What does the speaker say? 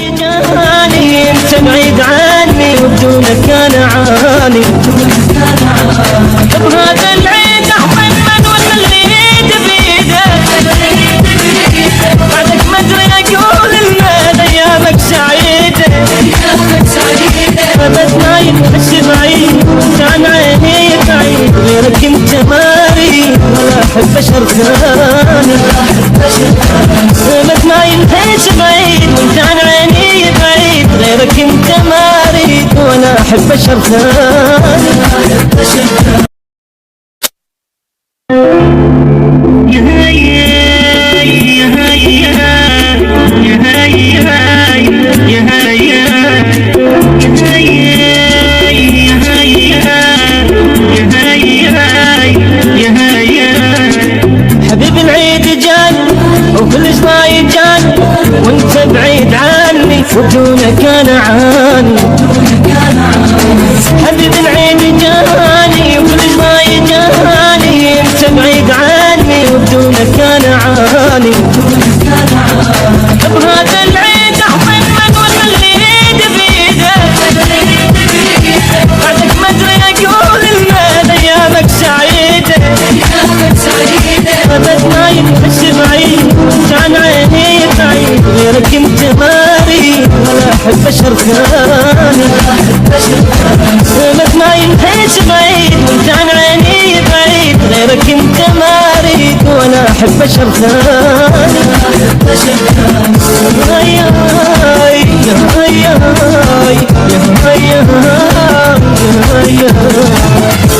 جاني انت بعيد عني وبدونك انا عاني. بهذا العيد احمد من واللي بيده بعدك ما ادري اقول لمن ايامك سعيده. ابد ما ينحس بعيد كان عيني بعيد غيرك انت ماري ولا احب بشر ثاني. ابد ما ينحس بعيد كان عيني بعيد غيرك انت ماري ولا احب بشر ثاني. حبيب العيد جاني وكل شوي جاني وانت بعيد عني وبدونك انا عاني. حبيب العيد جاني وكل شوي جاني انت بعيد عني وبدونك انا عاني. بهذا العيد احمد من واللي بيده بعدك ما ادري اقول لمن ايامك سعيده. ابد ما ينحس بعيد كان عيني بعيد غيرك انت ماري ولا احب بشر ثاني. ابد ما ينحس بعيد كان عيني بعيد غيرك انت ماري ولا احب بشر ثاني. يا هاي يا هاي يا هاي يا هاي يا هاي.